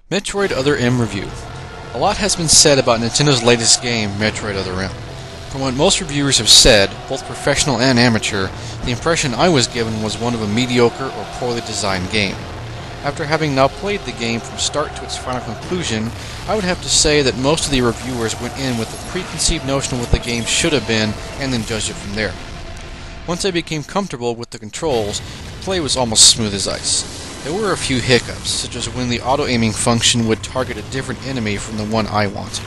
Metroid Other M Review. A lot has been said about Nintendo's latest game, Metroid Other M. From what most reviewers have said, both professional and amateur, the impression I was given was one of a mediocre or poorly designed game. After having now played the game from start to its final conclusion, I would have to say that most of the reviewers went in with a preconceived notion of what the game should have been and then judged it from there. Once I became comfortable with the controls, the play was almost smooth as ice. There were a few hiccups, such as when the auto-aiming function would target a different enemy from the one I wanted.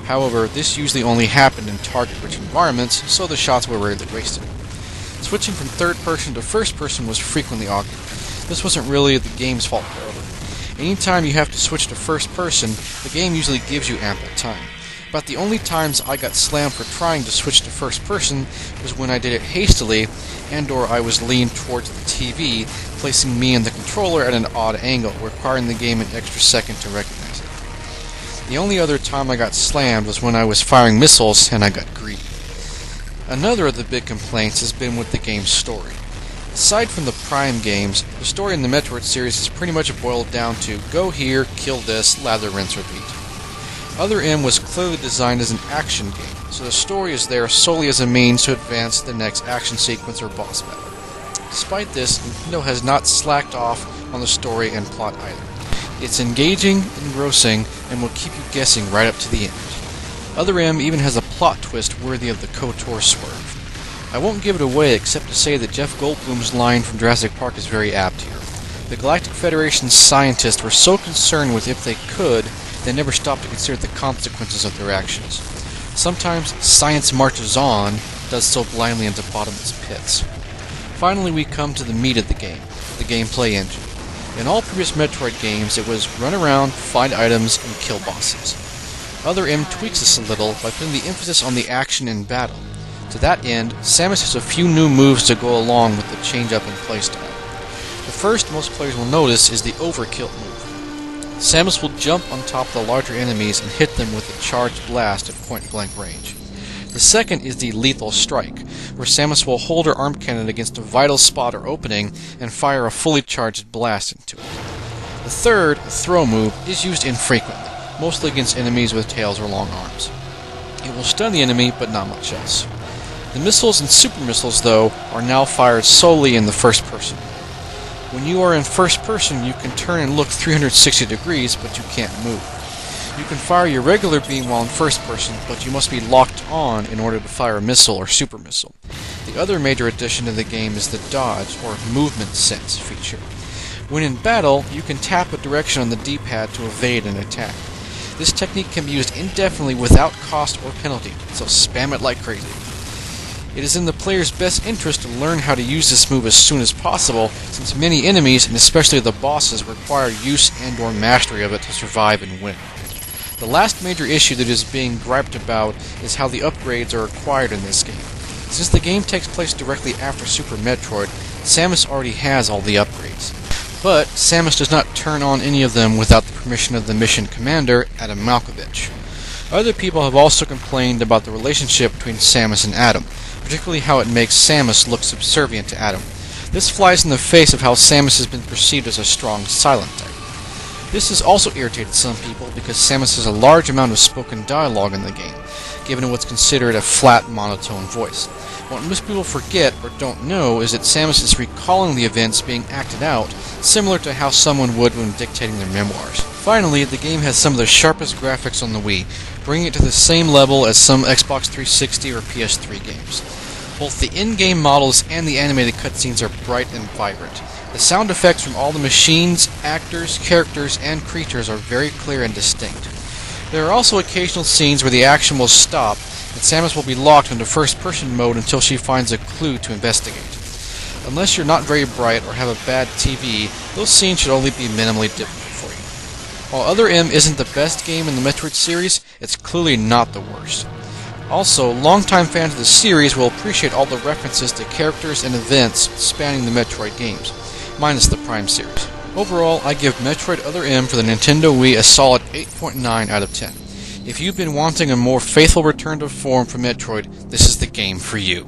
However, this usually only happened in target-rich environments, so the shots were rarely wasted. Switching from third-person to first-person was frequently awkward. This wasn't really the game's fault, however. Anytime you have to switch to first-person, the game usually gives you ample time. About the only times I got slammed for trying to switch to first-person was when I did it hastily and/or I was leaned towards the TV, placing me and the controller at an odd angle, requiring the game an extra second to recognize it. The only other time I got slammed was when I was firing missiles and I got greedy. Another of the big complaints has been with the game's story. Aside from the Prime games, the story in the Metroid series is pretty much boiled down to go here, kill this, lather, rinse, repeat. Other M was clearly designed as an action game, so the story is there solely as a means to advance the next action sequence or boss battle. Despite this, Nintendo has not slacked off on the story and plot either. It's engaging, engrossing, and will keep you guessing right up to the end. Other M even has a plot twist worthy of the KOTOR swerve. I won't give it away except to say that Jeff Goldblum's line from Jurassic Park is very apt here. The Galactic Federation's scientists were so concerned with if they could, they never stopped to consider the consequences of their actions. Sometimes science marches on, does so blindly into bottomless pits. Finally, we come to the meat of the game, the gameplay engine. In all previous Metroid games, it was run around, find items, and kill bosses. Other M tweaks this a little by putting the emphasis on the action in battle. To that end, Samus has a few new moves to go along with the change-up in playstyle. The first most players will notice is the overkill move. Samus will jump on top of the larger enemies and hit them with a charged blast at point-blank range. The second is the lethal strike, where Samus will hold her arm cannon against a vital spot or opening and fire a fully charged blast into it. The third, throw move, is used infrequently, mostly against enemies with tails or long arms. It will stun the enemy, but not much else. The missiles and super missiles, though, are now fired solely in the first person. When you are in first person, you can turn and look 360 degrees, but you can't move. You can fire your regular beam while in first person, but you must be locked on in order to fire a missile or super missile. The other major addition to the game is the dodge, or movement sense feature. When in battle, you can tap a direction on the D-pad to evade an attack. This technique can be used indefinitely without cost or penalty, so spam it like crazy. It is in the player's best interest to learn how to use this move as soon as possible, since many enemies, and especially the bosses, require use and/or mastery of it to survive and win. The last major issue that is being griped about is how the upgrades are acquired in this game. Since the game takes place directly after Super Metroid, Samus already has all the upgrades. But Samus does not turn on any of them without the permission of the mission commander, Adam Malkovich. Other people have also complained about the relationship between Samus and Adam, particularly how it makes Samus look subservient to Adam. This flies in the face of how Samus has been perceived as a strong silent type. This has also irritated some people because Samus has a large amount of spoken dialogue in the game, given what's considered a flat, monotone voice. What most people forget or don't know is that Samus is recalling the events being acted out, similar to how someone would when dictating their memoirs. Finally, the game has some of the sharpest graphics on the Wii, bringing it to the same level as some Xbox 360 or PS3 games. Both the in-game models and the animated cutscenes are bright and vibrant. The sound effects from all the machines, actors, characters, and creatures are very clear and distinct. There are also occasional scenes where the action will stop, and Samus will be locked into first-person mode until she finds a clue to investigate. Unless you're not very bright or have a bad TV, those scenes should only be minimally difficult for you. While Other M isn't the best game in the Metroid series, it's clearly not the worst. Also, longtime fans of the series will appreciate all the references to characters and events spanning the Metroid games, minus the Prime series. Overall, I give Metroid Other M for the Nintendo Wii a solid 8.9 out of 10. If you've been wanting a more faithful return to form for Metroid, this is the game for you.